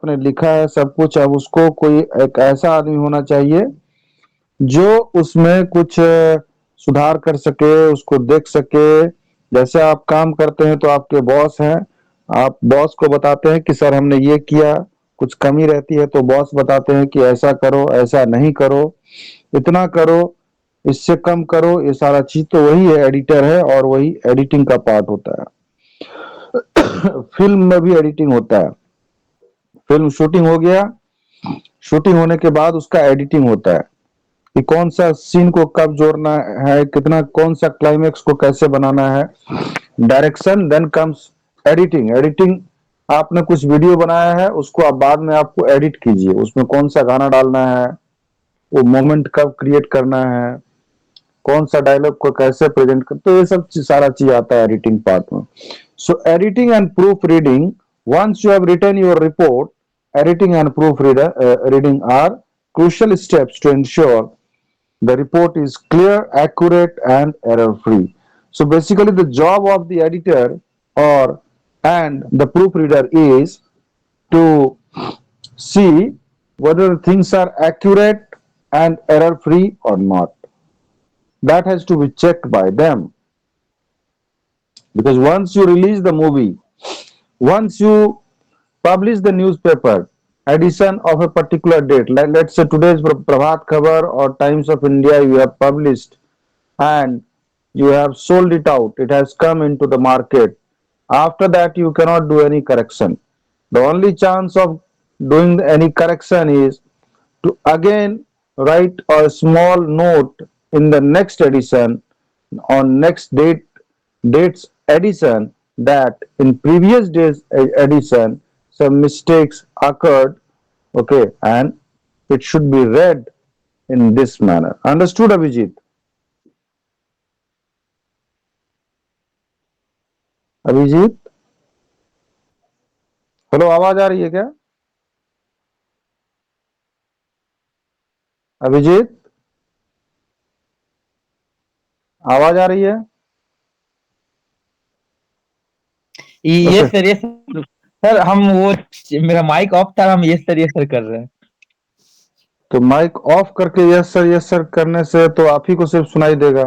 आपने लिखा है सब कुछ, अब उसको कोई एक ऐसा आदमी होना चाहिए जो उसमें कुछ सुधार कर सके, उसको देख सके। जैसे आप काम करते हैं तो आपके बॉस हैं, आप बॉस को बताते हैं कि सर हमने ये किया, कुछ कमी रहती है तो बॉस बताते हैं कि ऐसा करो, ऐसा नहीं करो, इतना करो, इससे कम करो। ये सारा चीज तो वही है, एडिटर है, और वही एडिटिंग का पार्ट होता है। फिल्म में भी एडिटिंग होता है। फिल्म शूटिंग हो गया, शूटिंग होने के बाद उसका एडिटिंग होता है कि कौन सा सीन को कब जोड़ना है, कितना, कौन सा क्लाइमेक्स को कैसे बनाना है। Direction, then comes editing. Editing, आपने कुछ वीडियो बनाया है, उसको आप बाद में आपको एडिट कीजिए, उसमें कौन सा गाना डालना है, वो मोमेंट कब क्रिएट करना है, कौन सा डायलॉग को कैसे प्रेजेंट कर, तो ये सब सारा चीज आता है एडिटिंग पार्ट में। So editing and proof reading, once you have written your report, editing and reading are crucial steps to ensure the report is clear, accurate, and error free. So basically, the job of the editor or and the proofreader is to see whether things are accurate and error free or not. That has to be checked by them, because once you release the movie, once you publish the newspaper edition of a particular date, like let's say today's Prabhat Khabar or Times of India, you have published and you have sold it out, it has come into the market. After that, you cannot do any correction. The only chance of doing any correction is to again write a small note in the next edition, on next date's edition, that in previous days edition some mistakes occurred, okay, and it should be read in this manner. Understood, Abhijit? Abhijit, hello, आवाज आ रही है क्या? अभिजीत, आवाज आ रही है? ये ओके, सर, ये सर। सर हम वो, मेरा माइक ऑफ था, हम ये सर कर रहे हैं। तो माइक ऑफ करके यस सर करने से तो आप ही को सिर्फ सुनाई देगा।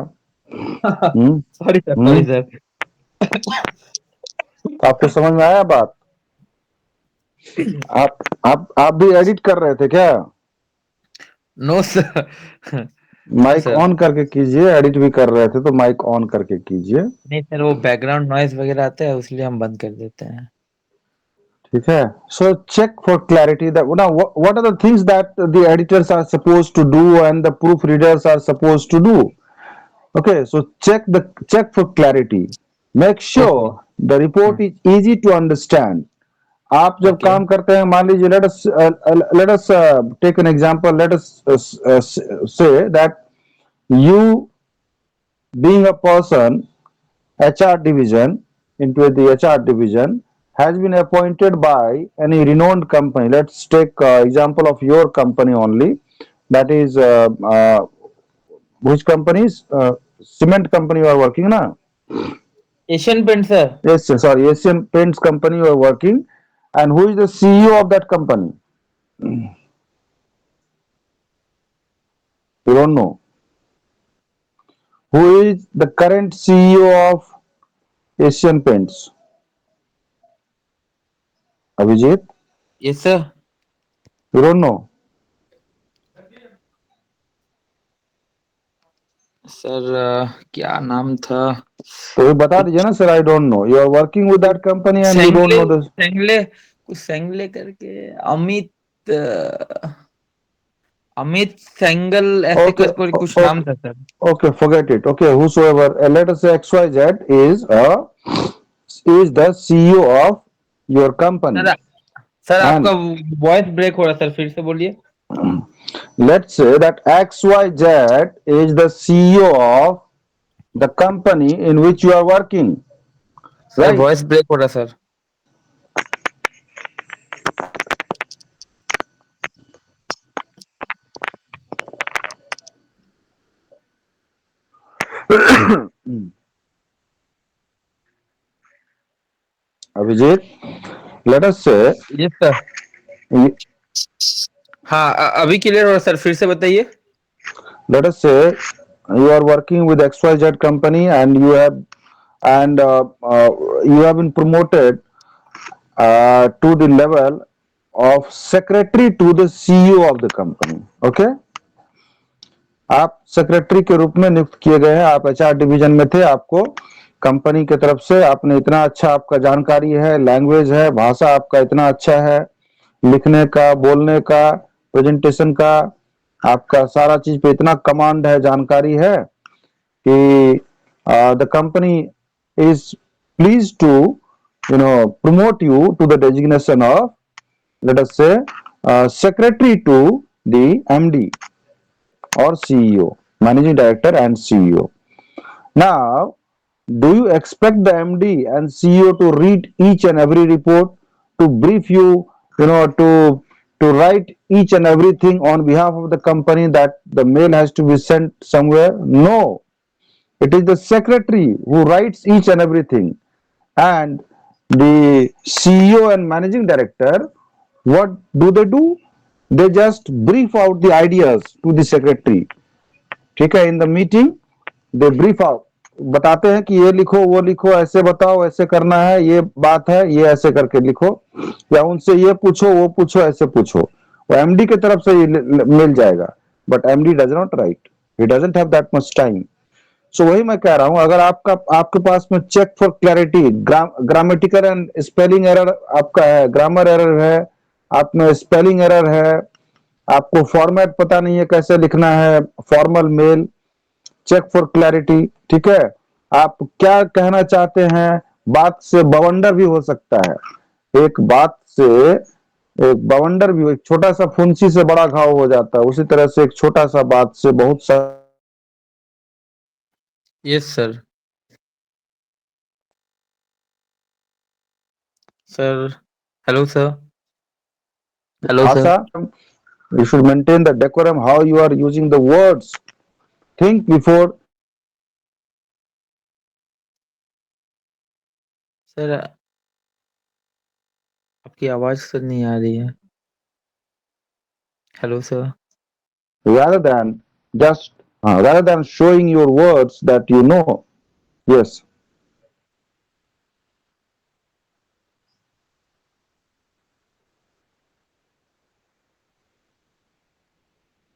Hmm. Sorry sir, hmm. Sorry sir. तो आपको समझ में आया बात? आप भी एडिट कर रहे थे क्या? No sir. No mic sir. On करके कीजिए, एडिट भी कर रहे थे तो माइक ऑन करके कीजिए। नहीं सर, वो बैकग्राउंड नॉइज वगैरह आता है, इसलिए हम बंद कर देते हैं। ठीक है। So check for clarity that now what are the things that the editors are supposed to do and the proofreaders are supposed to do. Okay, so check for clarity. Make sure okay. the report is easy to understand. आप जब okay. काम करते हैं, मान लीजिए, let us take an example. Let us say that you, being a person, HR division, into the HR division, has been appointed by any renowned company. Let's take example of your company only. That is which companies? Cement company you are working, na? Asian paint sir. Yes, sorry, Asian Paints company you are working, and who is the CEO of that company? You don't know. Who is the current CEO of Asian Paints? Abhijit, yes sir. you don't know. Sir क्या नाम था? तो ये बता दीजिए कुछ ना sir, I don't know, you are working with that company and you don't सेंगले, नो दिस। सेंगले, कुछ सेंगले करके, अमित अमित सेंगल, ऐसे ओके, करके कुछ नाम ओके, था sir. Okay, forget it. Okay, whosoever, let us say XYZ is the CEO of your company, sir, sir आपका and वॉइस ब्रेक हो रहा है सर, फिर से बोलिए। let's say that XYZ is the CEO of the company in which you are working, sir right? Voice break हो रहा है sir. Abhijit, let us say yes sir. हाँ, अभी क्लियर हो रहा सर, फिर से बताइए। Let us say you are working with XYZ company and you have been promoted to the level of secretary to the CEO of the company. Okay, आप secretary के रूप में नियुक्त किए गए हैं, आप एचआर डिवीजन में थे, आपको कंपनी की तरफ से आपने इतना अच्छा आपका जानकारी है, लैंग्वेज है, भाषा आपका इतना अच्छा है, लिखने का, बोलने का, प्रेजेंटेशन का, आपका सारा चीज पे इतना कमांड है, जानकारी है कि the company is pleased to promote you to the designation of, let us say, secretary to the MD or CEO, managing director and CEO. Now, do you expect the MD and CEO to read each and every report, to brief you, to write each and everything on behalf of the company, that the mail has to be sent somewhere? No, it is the secretary who writes each and everything. And the CEO and managing director, what do? They just brief out the ideas to the secretary. ठीक है, in the meeting they brief out, बताते हैं कि ये लिखो, वो लिखो, ऐसे बताओ, ऐसे करना है, ये बात है, ये ऐसे करके लिखो, या उनसे ये पूछो, वो पूछो, ऐसे पूछो। वो एमडी की तरफ से मिल जाएगा, but MD does not write, he doesn't have that much time. So वही मैं कह रहा हूं, अगर आपके पास में check for clarity, grammatical and spelling error आपका है, ग्रामर एरर है, आप में स्पेलिंग एरर है, आपको फॉर्मेट पता नहीं है कैसे लिखना है, formal mail, check for clarity, ठीक है, आप क्या कहना चाहते हैं, बात से बवंडर भी हो सकता है, एक बात से एक बवंडर भी, एक छोटा सा फुंसी से बड़ा घाव हो जाता है, उसी तरह से एक छोटा सा बात से बहुत सा। Yes sir. Sir, hello sir, hello sir. भाषा, you should maintain the decorum, how you are using the words, think before। Sir, आपकी आवाज सर नहीं आ रही है। Hello sir. rather than just rather than showing your words that you know। yes,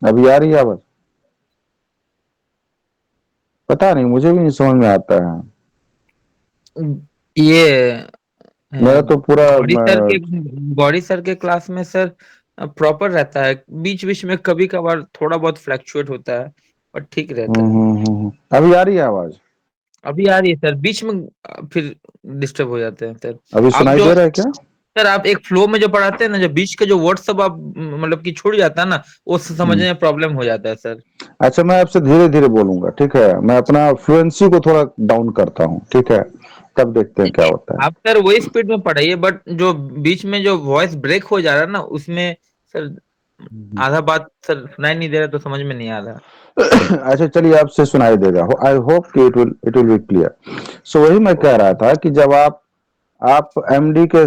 अभी आ रही है आवाज? पता नहीं, मुझे भी नहीं समझ में आता है। ये मेरा तो पूरा गौरी सर के क्लास में सर प्रॉपर रहता है, बीच बीच में कभी कभार थोड़ा बहुत फ्लैक्चुएट होता है, और ठीक रहता है। अभी आ रही है आवाज? अभी आ रही है सर, बीच में फिर डिस्टर्ब हो जाते हैं सर। अभी आप सुनाई जो दे रहा है क्या? सर आप एक फ्लो में जो पढ़ाते हैं ना, जो बीच के जो वर्ड सब आप मतलब कि छूट जाता है ना, वो समझने में प्रॉब्लम हो जाता है सर। अच्छा, मैं आपसे धीरे धीरे बोलूंगा, ठीक है, मैं अपना फ्लुएंसी को थोड़ा डाउन करता हूँ, ठीक है, तब देखते हैं क्या होता आप सर वही स्पीड में पढ़ाइए, बट जो बीच में जो वॉइस ब्रेक हो जा रहा है ना, उसमें सर है। आधा बात सर सुनाई नहीं दे रहा, तो समझ में नहीं आ रहा। अच्छा चलिए, आपसे सुनाई देगा, आई होप कि इट विल बी क्लियर। सो वही मैं कह रहा था कि जब आप एमडी के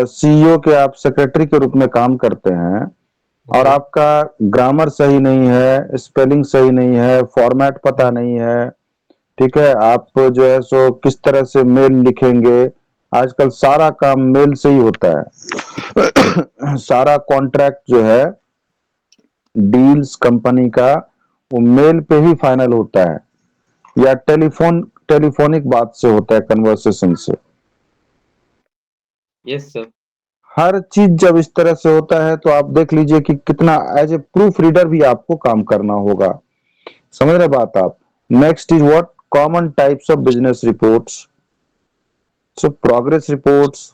सीईओ के आप सेक्रेटरी के रूप में काम करते हैं, और ओके। आपका ग्रामर सही नहीं है, स्पेलिंग सही नहीं है, फॉर्मेट पता नहीं है, ठीक है, आप जो है सो किस तरह से मेल लिखेंगे, आजकल सारा काम मेल से ही होता है। सारा कॉन्ट्रैक्ट जो है, डील्स कंपनी का, वो मेल पे ही फाइनल होता है, या टेलीफोनिक बात से होता है, कन्वर्सेशन से। Yes sir. हर चीज जब इस तरह से होता है, तो आप देख लीजिए कि कितना एज ए प्रूफ रीडर भी आपको काम करना होगा। समझ रहे बात आप? Next is what, common types of business reports, so progress reports,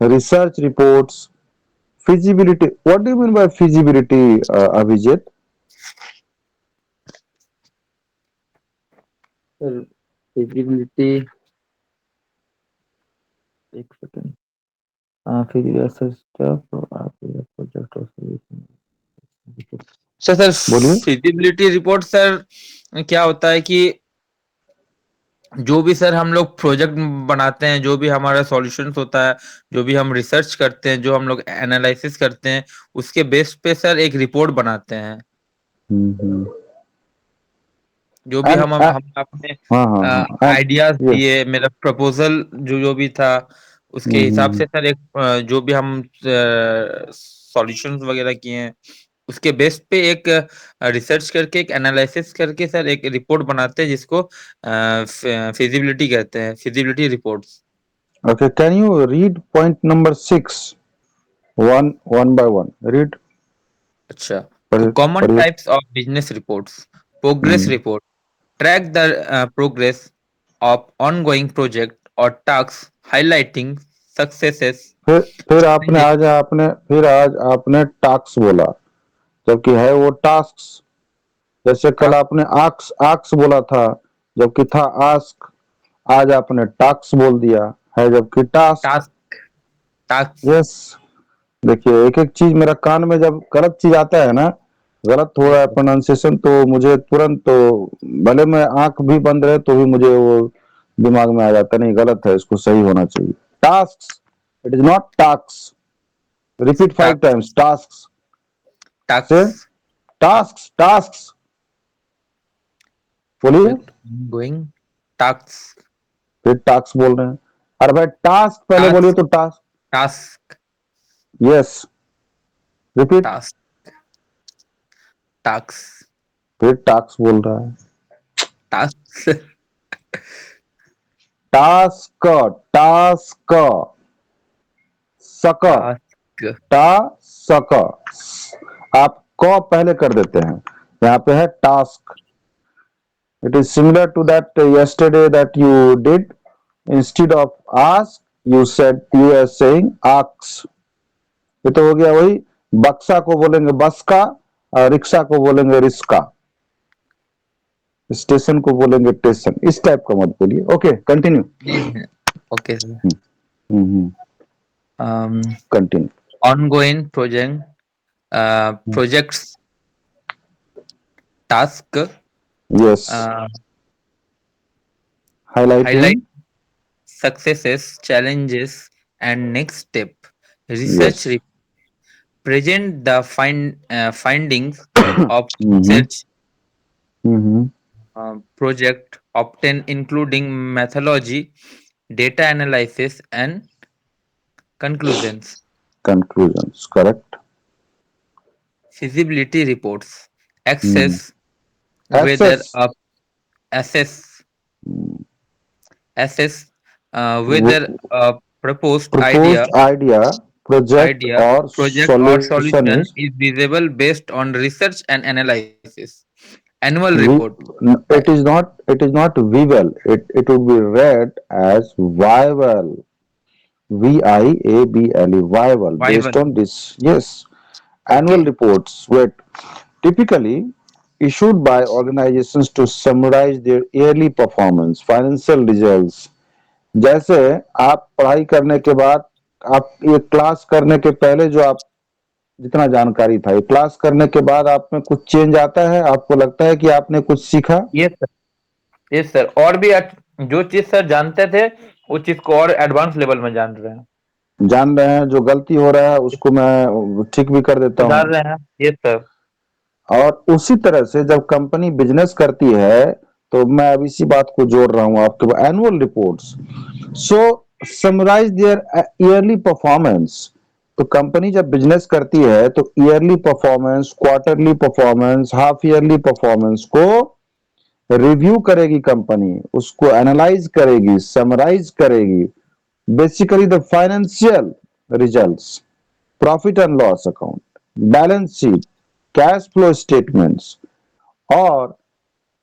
research reports, feasibility, what do you mean by feasibility, Abhijit? Sir feasibility, एक सेकंड। फिजिकल स्टफ, आप प्रोजेक्ट और solution। सर सर बोलिए। फिजिबिलिटी रिपोर्ट सर क्या होता है कि जो भी सर हम लोग प्रोजेक्ट बनाते हैं, जो भी हमारा सॉल्यूशंस होता है, जो भी हम रिसर्च करते हैं, जो हम लोग एनालिसिस करते हैं, उसके बेस पे सर एक रिपोर्ट बनाते हैं। हम्म। जो भी एंड हम अपने हाँ हाँ हाँ एंड आइडियाज यस। दिए, मेरा प्रपोजल जो जो भी था, उसके हिसाब हम्म। से सर एक जो भी हम सॉल्यूशंस वगैरह किए हैं, उसके बेस पे एक रिसर्च करके, एक एनालिसिस करके सर एक रिपोर्ट बनाते हैं, जिसको फिजिबिलिटी कहते हैं, feasibility reports. Okay, can you read point number 6 one by one? Read. अच्छा, तो पढ़िए कॉमन पढ़िए। Types of business reports. Progress hmm. Report track the progress of ongoing project or tasks, highlighting successes, फिर फिर आपने challenges। आज आपने task बोला, जबकि है वो टास्क। जैसे कल task आपने आक्स आक्स बोला था, जबकि था आस्क। आज आपने टास्क बोल दिया है, जबकि टास्क। task task yes. देखिए, एक एक चीज मेरा कान में जब गलत चीज आता है ना, गलत हो yes रहा है sir। प्रोनाउंसिएशन, तो मुझे तुरंत, तो भले मैं आंख भी बंद रहे तो भी मुझे वो दिमाग में आ जाता, नहीं गलत है, इसको सही होना चाहिए। Task, it is not task. Repeat 5 times, task से। task टास्क टास्क बोलिए। project ongoing task फिर टास्क बोल रहे हैं। अरे भाई, टास्क पहले बोलिए task तो task. task yes. Repeat. task task फिर टास्क बोल रहा है। task टास्क टास्क सक task टा सक। आप क पहले कर देते हैं, यहाँ पे है task. It is similar to that yesterday that you did. Instead of ask, you are saying ask. ये तो हो गया वही। बक्सा को बोलेंगे बसका, और रिक्शा को बोलेंगे रिस्का, स्टेशन को बोलेंगे टेशन। इस टाइप का मत बोलिए। Okay, continue. okay sir। Hmm. Continue. ongoing project projects task yes. uh, highlighting. highlight successes, challenges, and next step. Yes. Research present the findings of hmm. research hmm. project obtained, including methodology, data analysis, and conclusions. Conclusions, correct. Feasibility reports access assess. whether assess assess whether a proposed idea proposed project idea, or project, or solution solution is is visible based on research and analysis. Annual we, report. Uh, it is not viable. It would be read as viable. Viable, viable, based Viable. on this. Yes. Annual Okay. reports were typically issued by organizations to summarize their yearly performance, financial results. जैसे आप पढ़ाई करने के बाद, आप ये class करने के पहले जो आप जितना जानकारी था, ये क्लास करने के बाद आप में कुछ चेंज आता है, आपको लगता है कि आपने कुछ सीखा। Yes sir. Yes sir. और भी जो चीज सर जानते थे, वो चीज को और एडवांस लेवल में जान रहे हैं, जान रहे हैं, जो गलती हो रहा है उसको मैं ठीक भी कर देता सुधार हूँ। रहे हैं। Yes sir. और उसी तरह से जब कंपनी बिजनेस करती है, तो मैं अब इसी बात को जोड़ रहा हूँ आपके annual reports. So summarise their yearly performance. तो कंपनी जब बिजनेस करती है तो yearly performance, quarterly performance, half yearly performance को रिव्यू करेगी कंपनी, उसको एनालाइज करेगी, समराइज करेगी। Basically the financial results, profit and loss account, balance sheet, cash flow statements, और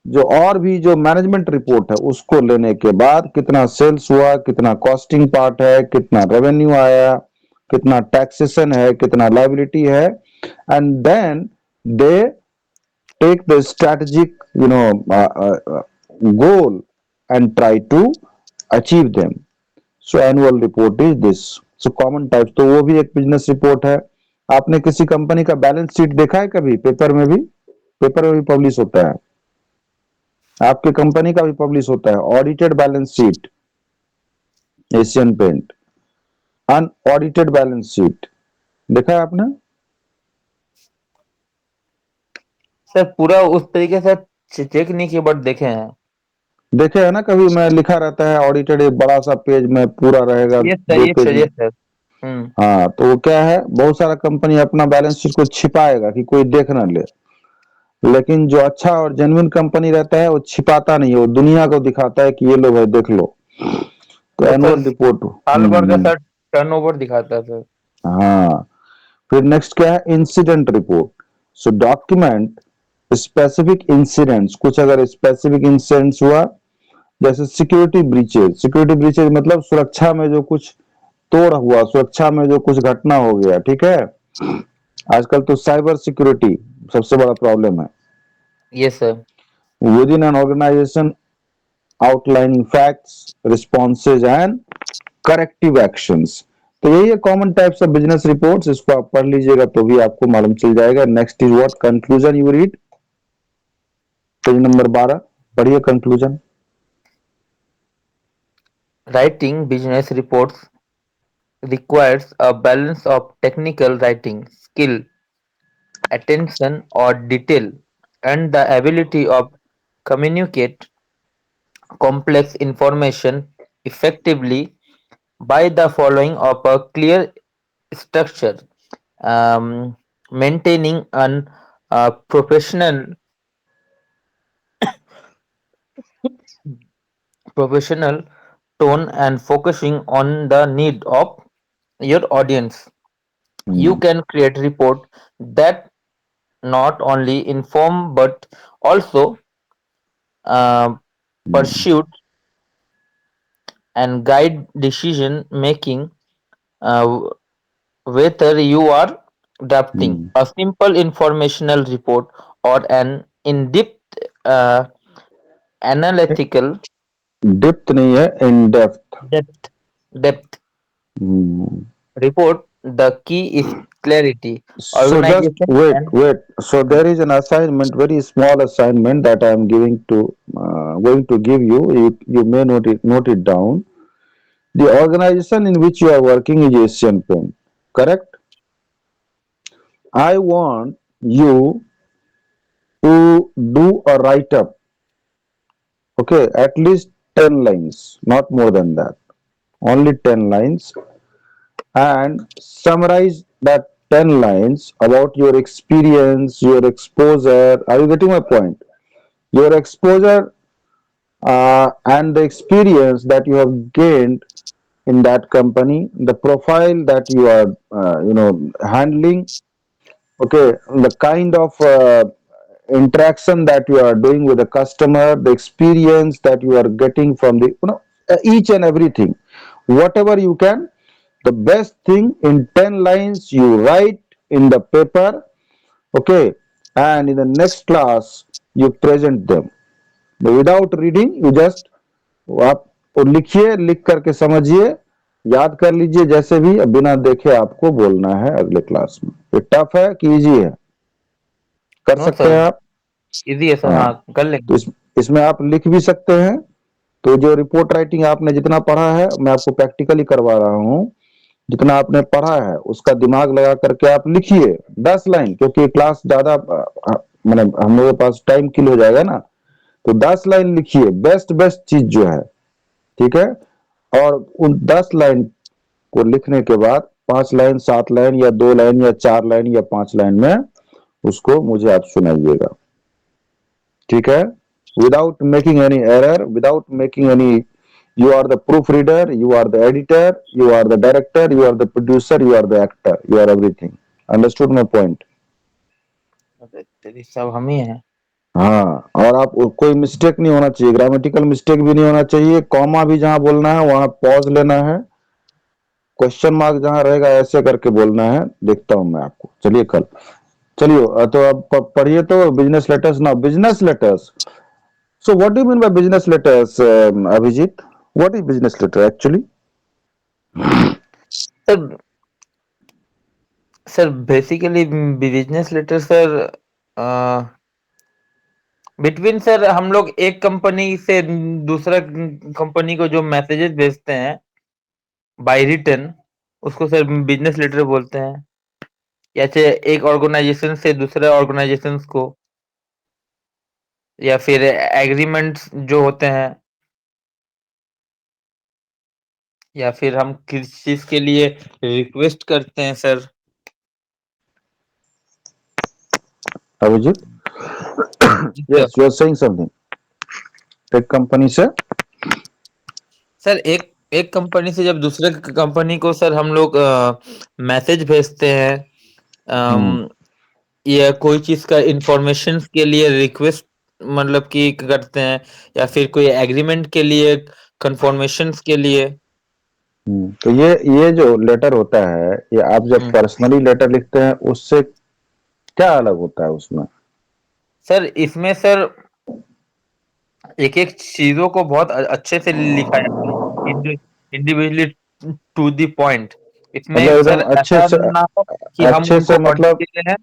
जो और भी जो मैनेजमेंट रिपोर्ट है उसको लेने के बाद कितना सेल्स हुआ, कितना कॉस्टिंग पार्ट है, कितना रेवेन्यू आया, कितना टैक्सेशन है, कितना लाइबिलिटी है, and then they take the strategic, goal and try to achieve them. So annual report is this. So common types, तो वो भी एक बिजनेस रिपोर्ट है। आपने किसी कंपनी का बैलेंस शीट देखा है कभी? पेपर में भी पब्लिश होता है। आपकी कंपनी का भी पब्लिश होता है audited balance sheet, Asian paint, unaudited balance sheet, देखा है आपने? सर पूरा उस तरीके से चेक नहीं किया, बट देखे हैं। देखे है ना, कभी मैं लिखा रहता है ऑडिटेड, एक बड़ा सा पेज में पूरा रहेगा, यस सर, दो यस पेज सर, में। Yes sir. हम्म। हाँ, तो वो क्या है, बहुत सारा कंपनी अपना बैलेंस शीट को छिपाएगा कि कोई देख ना ले, लेकिन जो अच्छा और जेन्युइन कंपनी रहता है वो छिपाता नहीं है, वो दुनिया को दिखाता है कि ये लो भाई देख लो। तो वो सर एनुअल रिपोर्ट। साल भर का सर टर्नओवर दिखाता है सर। हाँ, फिर नेक्स्ट क्या है, इंसिडेंट रिपोर्ट। सो डॉक्यूमेंट स्पेसिफिक इंसिडेंट्स, कुछ अगर स्पेसिफिक इंसिडेंट्स हुआ, जैसे सिक्योरिटी ब्रीचेज, सिक्योरिटी ब्रीचेज मतलब सुरक्षा में जो कुछ तोड़ हुआ, सुरक्षा में जो कुछ घटना हो गया, ठीक है। आजकल तो साइबर सिक्योरिटी सबसे बड़ा प्रॉब्लम है। Yes sir. Within an organisation, outlining facts, responses and corrective actions. तो यही है common types of business reports, इसको आप पढ़ लीजिएगा तो भी आपको मालूम चल जाएगा। Next is what, conclusion you read, page number 12, पढ़िए conclusion. Writing business reports requires a balance of technical writing skill, attention or detail, and the ability of communicate complex information effectively by the following of a clear structure, um, maintaining an professional tone and focusing on the need of your audience. You can create report that not only inform but also uh, pursue and guide decision making, uh, whether you are drafting a simple informational report or an in-depth analytical depth नहीं है, in depth. depth depth report. The key is clarity, So just organization, wait, and wait. So there is an assignment, very small assignment that I am giving to, going to give you. You may note it down. The organization in which you are working is Asian Paint, correct? I want you to do a write up, okay, at least 10 lines, not more than that, only 10 lines, and summarize that 10 lines about your experience, your exposure. Are you getting my point? Your exposure and the experience that you have gained in that company, the profile that you are, handling, okay, the kind of interaction that you are doing with the customer, the experience that you are getting from the, each and everything, whatever you can, the best thing in 10 lines you write in the paper, okay, and in the next class you present them without reading, you just आप वो लिखिए, लिख करके समझिए, याद कर लीजिए जैसे भी, बिना देखे आपको बोलना है अगले क्लास में। ये टफ है कि इजी है, कर no सकते हैं sir, आप? easy है सर, हाँ, हाँ कर तो लेंगे। इसमें आप लिख भी सकते हैं। तो जो रिपोर्ट राइटिंग आपने जितना पढ़ा है, मैं आपको प्रैक्टिकली करवा रहा हूँ, जितना आपने पढ़ा है उसका दिमाग लगा करके आप लिखिए 10 लाइन, क्योंकि क्लास ज्यादा मैंने हम लोगों के पास टाइम किल हो जाएगा ना, तो 10 लाइन लिखिए, बेस्ट बेस्ट चीज जो है, ठीक है। और उन 10 लाइन को लिखने के बाद 5 लाइन, 7 लाइन या 2 लाइन या 4 लाइन या 5 लाइन में उसको मुझे आप सुनाइएगा, ठीक है, without making any error, without making any, you are the proofreader, you are the editor, you are the director, you are the producer, you are the actor, you are everything. Understood my point? अरे तेरी सब हम ही हैं। हाँ, और आप कोई mistake नहीं होना चाहिए, ग्रामेटिकल मिस्टेक भी नहीं होना चाहिए, कॉमा भी जहां बोलना है वहां पॉज लेना है, क्वेश्चन मार्क जहां रहेगा ऐसे करके बोलना है। देखता हूं मैं आपको, चलिए कल। चलिए, तो अब पढ़िए तो बिजनेस लेटर्स ना, business letters. So what do you mean by business letters, Abhijit? What is business letter actually? Sir sir basically business letter sir, between sir हम लोग एक कंपनी से दूसरा कंपनी को जो मैसेजेस भेजते हैं बाय रिटन, उसको सर बिजनेस लेटर बोलते हैं। या चाहे एक ऑर्गेनाइजेशन से दूसरे ऑर्गेनाइजेशन को, या फिर एग्रीमेंट्स जो होते हैं, या फिर हम किसी चीज के लिए रिक्वेस्ट करते हैं सर। अभिजीत, जी sir. Yes, you are saying something. एक कंपनी से सर एक एक कंपनी से जब दूसरे कंपनी को सर हम लोग मैसेज भेजते हैं, हम्म, या कोई चीज का इंफॉर्मेशन के लिए रिक्वेस्ट मतलब कि करते हैं, या फिर कोई एग्रीमेंट के लिए, कंफर्मेशन के लिए। तो ये जो लेटर होता है, ये आप जब हम्म, पर्सनली लेटर लिखते हैं उससे क्या अलग होता है उसमें? सर इसमें सर एक एक चीजों को बहुत अच्छे से लिखा जाता है, इंडिविजुअली टू द पॉइंट। इसमें मतलब एकदम सर अच्छे ऐसा से, ना हो कि हम अच्छे उनको से ऑर्डर मतलब, दे रहे हैं।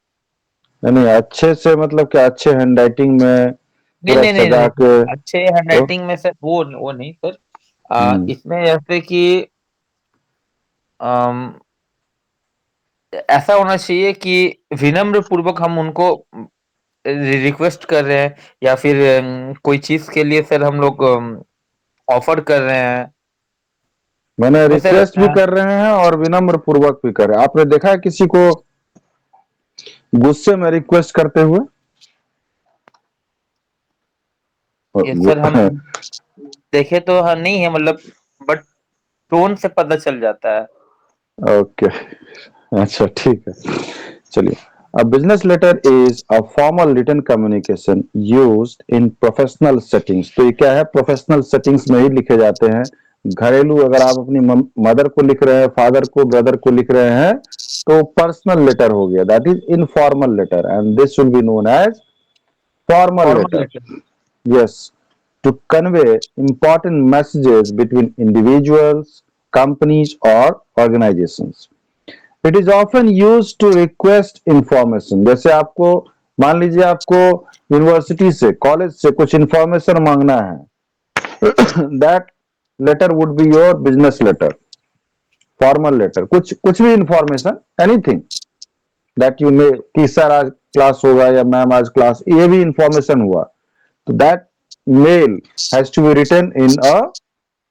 नहीं नहीं, अच्छे से मतलब क्या, अच्छे हैंडराइटिंग में नहीं पूरा नहीं नहीं सजा नहीं, के? अच्छे तो हैंडराइटिंग में सर वो नहीं सर। हम्म इसमें जैसे कि अम, ऐसा होना चाहिए कि विनम्र पूर्वक हम उनको रिक्वेस्ट कर रहे हैं, या फिर कोई चीज के लिए सर हम लोग ऑफर कर रहे हैं। मैंने तो सर रिक्वेस्ट भी कर रहे हैं और विनम्र पूर्वक भी कर रहे हैं। आपने देखा है किसी को गुस्से में रिक्वेस्ट करते हुए? ये सर हम देखे तो हाँ नहीं है मतलब, बट टोन से पता चल जाता है। ओके, अच्छा ठीक है, चलिए। A business letter is a formal written communication used in professional settings। तो ये क्या है, प्रोफेशनल सेटिंग्स में ही लिखे जाते हैं। घरेलू अगर आप अपनी मदर को लिख रहे हैं, फादर को, ब्रदर को लिख रहे हैं, तो पर्सनल लेटर हो गया, that is informal letter, and this will be known as formal formal letter. Letter. Yes, to convey important messages between individuals, companies, or organizations. It is often used to request information। जैसे आपको, मान लीजिए आपको university से, college से कुछ information मांगना है, that letter would be your business letter, formal letter. कुछ कुछ भी information, anything that you may, कि सर आज क्लास होगा या मैम आज क्लास, ये भी इंफॉर्मेशन हुआ, तो that mail has to be written in a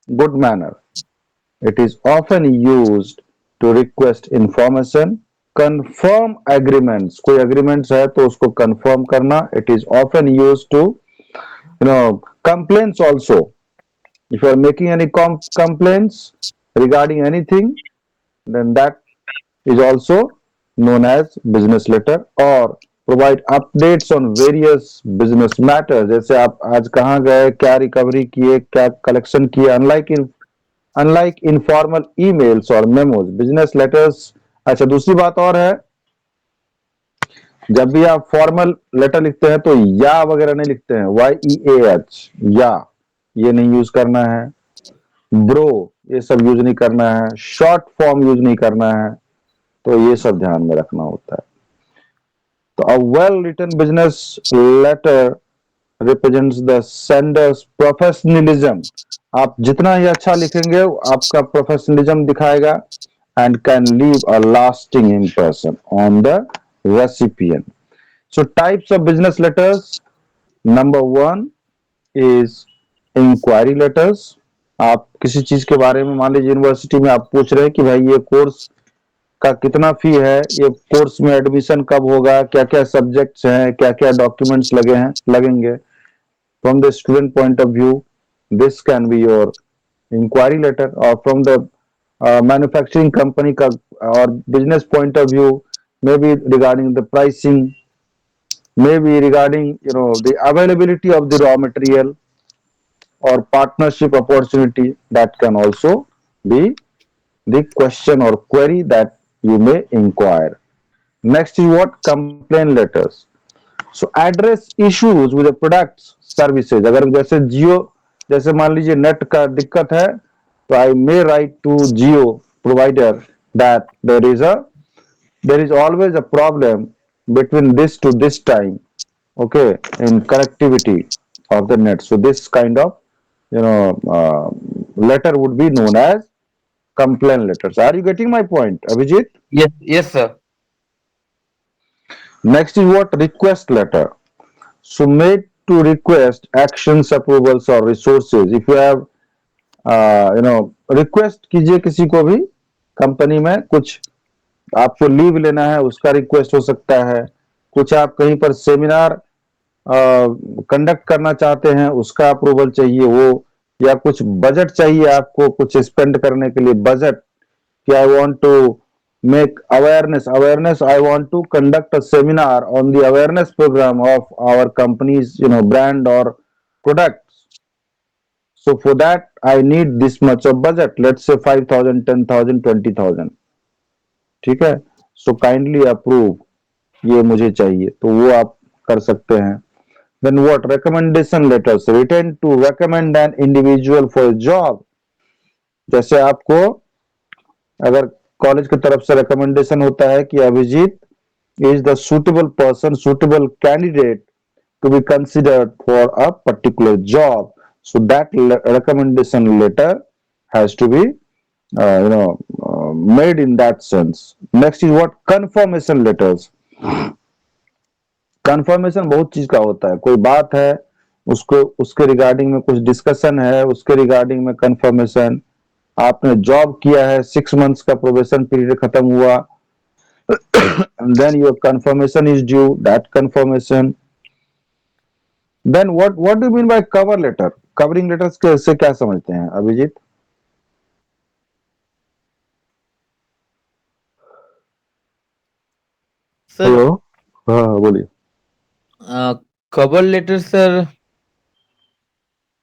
good manner. It is often used to request information, confirm agreements। कोई agreements है तो उसको confirm करना। It is often used to, complaints also। If you are making any complaints regarding anything, then that is also known as business letter। or provide updates on various business matters। जैसे आप आज कहाँ गए, क्या recovery किए, क्या collection किए। Unlike informal emails और मेमोज, बिजनेस लेटर्स। अच्छा, दूसरी बात और है, जब भी आप फॉर्मल लेटर लिखते हैं तो या वगैरह नहीं लिखते हैं, YEAH, या ये नहीं यूज करना है। ब्रो, ये सब यूज नहीं करना है। शॉर्ट फॉर्म यूज नहीं करना है। तो ये सब ध्यान में रखना होता है। तो a well written business letter represents the sender's professionalism। आप जितना ही अच्छा लिखेंगे आपका प्रोफेशनलिज्म दिखाएगा, and can leave a lasting impression on the recipient। So types of business letters: number one is inquiry letters। आप किसी चीज के बारे में, मान लीजिए यूनिवर्सिटी में आप पूछ रहे हैं कि भाई ये कोर्स का कितना फी है, ये कोर्स में एडमिशन कब होगा, क्या क्या सब्जेक्ट्स हैं, क्या क्या डॉक्यूमेंट्स लगेंगे। From the student point of view, this can be your enquiry letter. और फ्रॉम द मैन्युफैक्चरिंग कंपनी का और business point of view, may be regarding the pricing, may be regarding the availability of the raw material or partnership opportunity, that can also be the question or query that you may inquire। Next is what? Complaint letters। So address issues with the products, services। अगर जैसे जियो, जैसे मान लीजिए net का दिक्कत है, तो I may write to Jio provider that there is always a problem between this to this time, okay, in connectivity of the net. So this kind of letter would be known as complaint letters. Are you getting my point, Abhijit? Yes, yes, sir. Next is what? Request letter. So made to request actions, approvals or resources. If you have request कीजिए किसी को भी company में, कुछ आपको leave लेना है उसका रिक्वेस्ट हो सकता है, कुछ आप कहीं पर सेमिनार कंडक्ट करना चाहते हैं उसका अप्रूवल चाहिए वो, या कुछ बजट चाहिए आपको कुछ स्पेंड करने के लिए बजट, कि I want to make awareness, I want to conduct a seminar on the awareness program of our company's brand or products. So for that I need this much of budget, let's say 5,000, 10,000, 20,000. ठीक है, so kindly approve, ये मुझे चाहिए, तो वो आप कर सकते हैं. Then what? Recommendation letters written to recommend an individual for a job. जैसे आपको अगर कॉलेज की तरफ से रिकमेंडेशन होता है कि Abhijit is the suitable person, suitable candidate to be considered for a particular job. So that recommendation letter has to be, made in that sense. Next is what? Confirmation letters. Confirmation बहुत चीज का होता है, कोई बात है उसको उसके रिगार्डिंग में कुछ डिस्कशन है, उसके रिगार्डिंग में कंफर्मेशन, आपने जॉब किया है 6 मंथ्स का प्रोबेशन पीरियड खत्म हुआ, and then your confirmation is due, that confirmation. Then what do you mean by cover letter? Covering letters के से क्या समझते हैं अभिजीत? सर हेलो, हाँ बोलिए. कवर लेटर सर,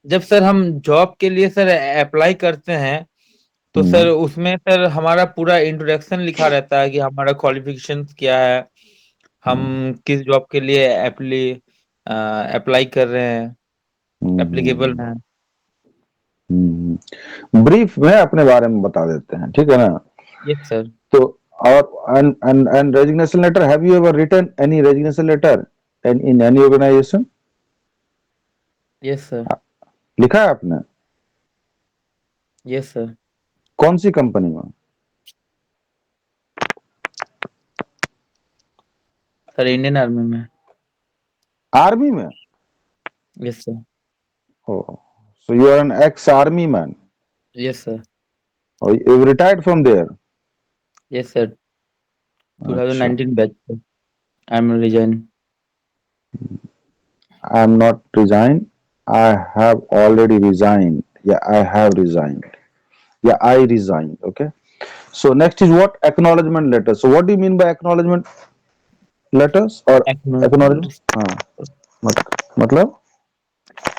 जब सर हम जॉब के लिए सर अप्लाई करते हैं तो सर उसमें सर हमारा पूरा इंट्रोडक्शन लिखा रहता है कि हमारा क्वालिफिकेशंस क्या है, हम किस जॉब के लिए अप्लाई कर रहे हैं, एप्लीकेबल हैं. ब्रीफ में अपने बारे में बता देते हैं, ठीक है ना. Yes sir. तो और and resignation letter, have you ever written any resignation letter in any organization? Yes sir. लिखा है आपने? Yes sir. कौन सी कंपनी में? सर इंडियन आर्मी में. आर्मी में? Yes sir. Oh, so you are an ex-army man. Yes sir. Oh, you retired from there. Yes sir. अच्छा. 2019 batch से I am resign. I am not resigned. I have already resigned. Yeah, I have resigned. Yeah, I resigned. Okay. So next is what? Acknowledgement letter. So what do you mean by acknowledgement letters or acknowledgement? हाँ, मतलब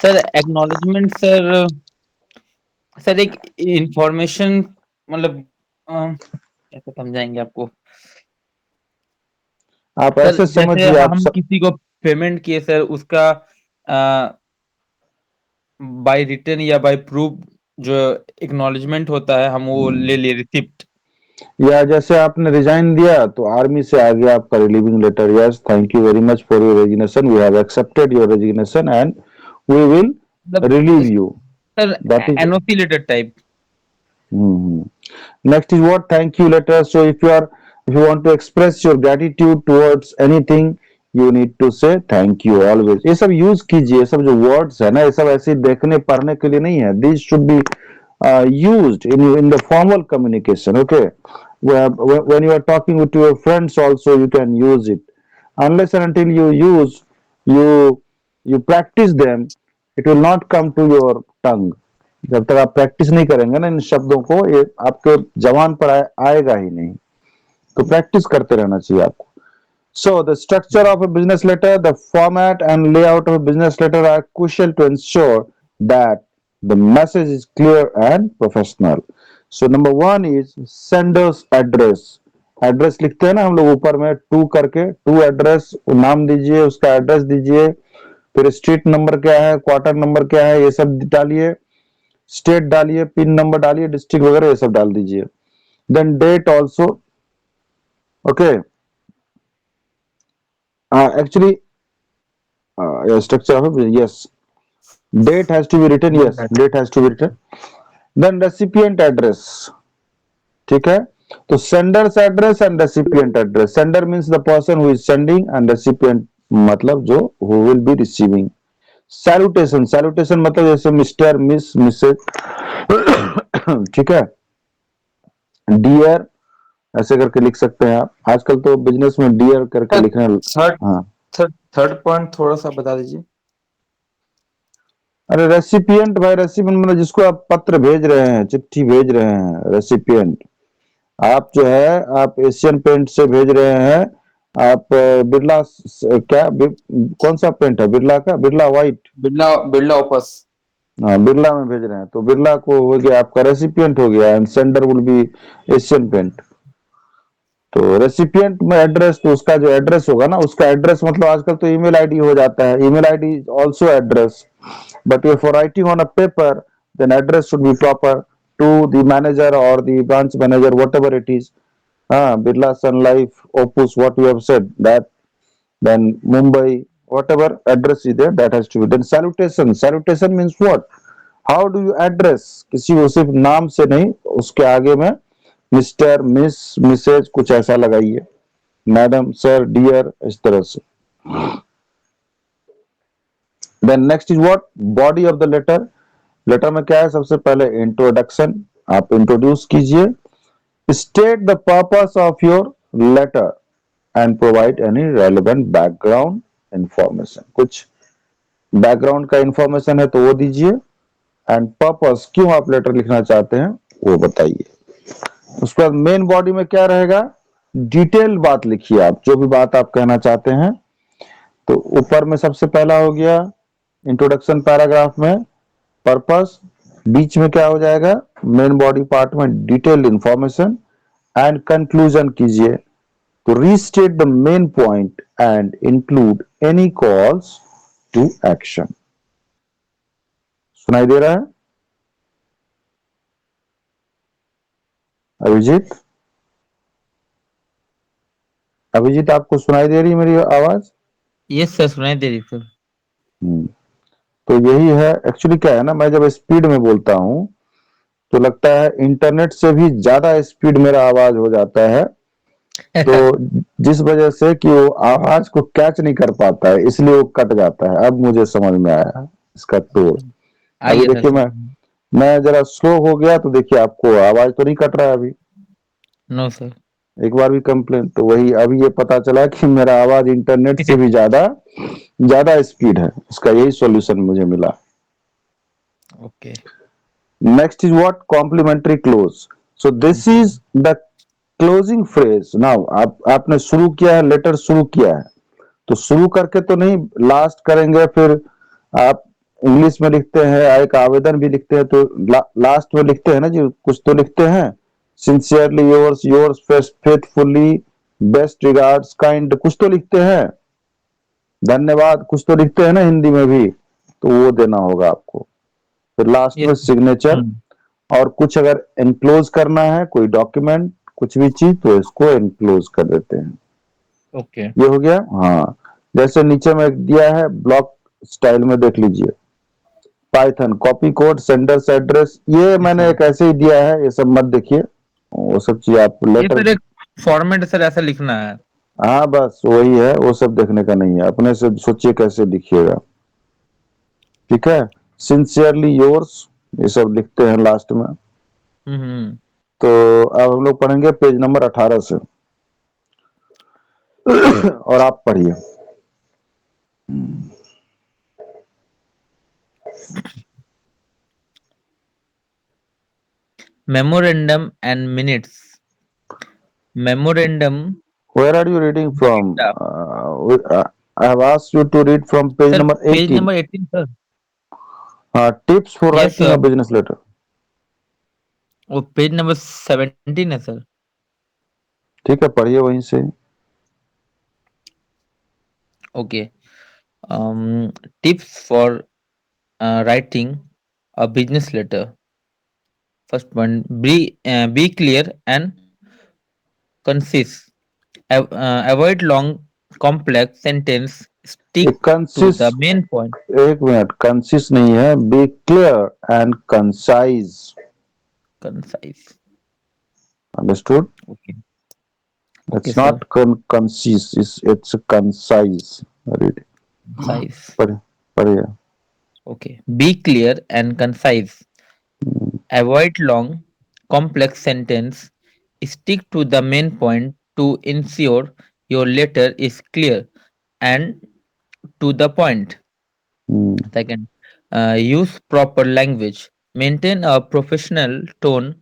sir acknowledgement sir, sir एक information, मतलब कैसे समझाएंगे आपको आप sir, ऐसे जैसे समझिए, आप हम किसी को पेमेंट किए सर, उसका बाय रिटन या बाय प्रूफ जो एक्नॉलेजमेंट होता है हम वो ले लिए रिसिप्ट. या जैसे आपने रिजाइन दिया तो आर्मी से आ गया आपका relieving letter, yes thank you very much for your resignation, we have accepted your resignation and we will मतलब relieve you. Sir that is. NOC letter type. Next is what? Thank you letter. So if you want to express your gratitude towards anything, you need to say thank you always. ये सब use कीजिए, ये सब जो words है ना, ये सब ऐसे देखने पढ़ने के लिए नहीं है. These should be used in the formal communication. Okay, when you are talking with your friends also you can use it. Unless and until you you practice them, it will not come to your tongue. जब तक आप practice नहीं करेंगे ना इन शब्दों को, ये आपके जबान पर आएगा ही नहीं. तो प्रैक्टिस करते रहना चाहिए आपको. So the structure of a business letter, the format and layout of a business letter are crucial to ensure that the message is clear and professional. So number one is sender's address. Address लिखते हैं ना हम लोग ऊपर में to करके, to address, नाम दीजिए, उसका एड्रेस दीजिए, फिर स्ट्रीट नंबर क्या है, क्वार्टर नंबर क्या है, ये सब डालिए, स्टेट डालिए, पिन नंबर डालिए, डिस्ट्रिक्ट वगैरह ये सब डाल दीजिए. Then date also. Okay. Actually Structure of yes. Date has to be written. Both Yes, that. date has to be written. Then recipient address. ठीक है, तो senders address and recipient address. Sender means the person who is sending and recipient मतलब जो who will be receiving. Salutation, salutation मतलब जैसे mister miss Mrs ठीक है, dear ऐसे करके लिख सकते हैं आप, आजकल तो बिजनेस में डियर करके लिखना। थर्ड हाँ, थर्ड थर्ड पॉइंट थोड़ा सा बता दीजिए। अरे रेसिपिएंट भाई, रेसिपिएंट मतलब जिसको आप पत्र भेज रहे हैं, चिट्ठी भेज रहे हैं, रेसिपिएंट। आप जो है आप एशियन पेंट से भेज रहे हैं, आप बिरला क्या कौन सा पेंट है बिरला का, बिरला व्हाइट, बिरला बिरला ओपस। हाँ बिरला में भेज रहे हैं, तो बिरला को हो गया आपका रेसिपिएंट हो गया, and sender will be Asian paint. तो रेसिपिएंट में एड्रेस, तो उसका जो एड्रेस होगा ना, उसका एड्रेस मतलब आजकल तो ईमेल आईडी हो जाता है, email ID also address, but if for writing on a paper, then address should be proper to the manager or the branch manager, whatever it is. Birla Sun Life, Opus, what you have said, that then Mumbai, whatever address is there, that has to be. Then salutation, salutation means what? How do you address? किसी को सिर्फ नाम से नहीं, उसके आगे में mister miss Mrs कुछ ऐसा लगाइए, मैडम सर डियर, इस तरह से। Then next is what, body of the letter. Letter में क्या है, सबसे पहले इंट्रोडक्शन, आप इंट्रोड्यूस कीजिए, state the purpose of your letter and provide any relevant background information. कुछ बैकग्राउंड का इंफॉर्मेशन है तो वो दीजिए, एंड पर्पस, क्यों आप लेटर लिखना चाहते हैं वो बताइए। उसके बाद मेन बॉडी में क्या रहेगा, डिटेल बात लिखिए, आप जो भी बात आप कहना चाहते हैं। तो ऊपर में सबसे पहला हो गया इंट्रोडक्शन पैराग्राफ में पर्पस, बीच में क्या हो जाएगा, मेन बॉडी पार्ट में डिटेल्ड इंफॉर्मेशन, एंड कंक्लूजन कीजिए, तो restate the main point and include any calls to action. सुनाई दे रहा है अभिजीत? अभिजीत आपको सुनाई दे रही है मेरी आवाज? यस सर, सुनाई दे रही सर। तो यही है एक्चुअली, क्या है ना, मैं जब स्पीड में बोलता हूँ तो लगता है इंटरनेट से भी ज्यादा स्पीड मेरा आवाज हो जाता है, तो जिस वजह से कि वो आवाज को कैच नहीं कर पाता है, इसलिए वो कट जाता है। अब मुझे समझ में आया इसका तोड़। अभी आइए सर देखिए, मैं जरा स्लो हो गया तो देखिए आपको आवाज तो नहीं कट रहा है अभी, नो सर। एक बार भी कंप्लेन। तो वही अभी ये पता चला कि मेरा आवाज इंटरनेट से भी ज्यादा ज्यादा स्पीड है, इसका यही सॉल्यूशन मुझे मिला। Okay. Next is what, complimentary close. So this is the closing phrase. Now आपने शुरू किया है, लेटर शुरू किया है, तो शुरू करके तो नहीं, लास्ट करेंगे। फिर आप इंग्लिश में लिखते हैं, एक आवेदन भी लिखते हैं, तो लास्ट में लिखते हैं ना जी, कुछ तो लिखते हैं, sincerely yours, yours faithfully, best regards, kind, कुछ तो लिखते हैं, धन्यवाद कुछ तो लिखते हैं ना हिंदी में भी, तो वो देना होगा आपको। फिर लास्ट में यस। सिग्नेचर, और कुछ अगर एनक्लोज करना है कोई डॉक्यूमेंट कुछ भी चीज, तो इसको एनक्लोज कर देते हैं। ओके। ये हो गया। हाँ, जैसे नीचे में दिया है ब्लॉक स्टाइल में, देख लीजिए, Python copy code, sender's address, ये मैंने एक ऐसे ही दिया है, ये सब मत देखिए, वो सब चीज आप ये लेटर। सर एक फॉर्मेट सर ऐसा लिखना है। हाँ बस वही है, वो सब देखने का नहीं है, अपने से सोचिए कैसे लिखिएगा, ठीक है। सिंसियरली योर्स, ये सब लिखते हैं लास्ट में। हम्म। तो अब हम लोग पढ़ेंगे पेज नंबर 18 से और आप पढ़िए। Memorandum and minutes. Memorandum Where are you reading from? Data. I have asked you to read from page sir number page 18. Number 18 sir. Tips for yes writing sir, a business letter. वो page number 17 है sir. ठीक है, पढ़िए वहीं से। Okay. Tips for writing a business letter. First one, be clear and concise. Avoid long, complex sentence Stick to the main point. एक minute, concise नहीं है, be clear and concise, Concise. Understood? Okay. Okay, it's sir. Not concise, it's concise. Concise. पढ़िए। Okay. Be clear and concise. Avoid long, complex sentence. Stick to the main point to ensure your letter is clear and to the point. Second, use proper language. Maintain a professional tone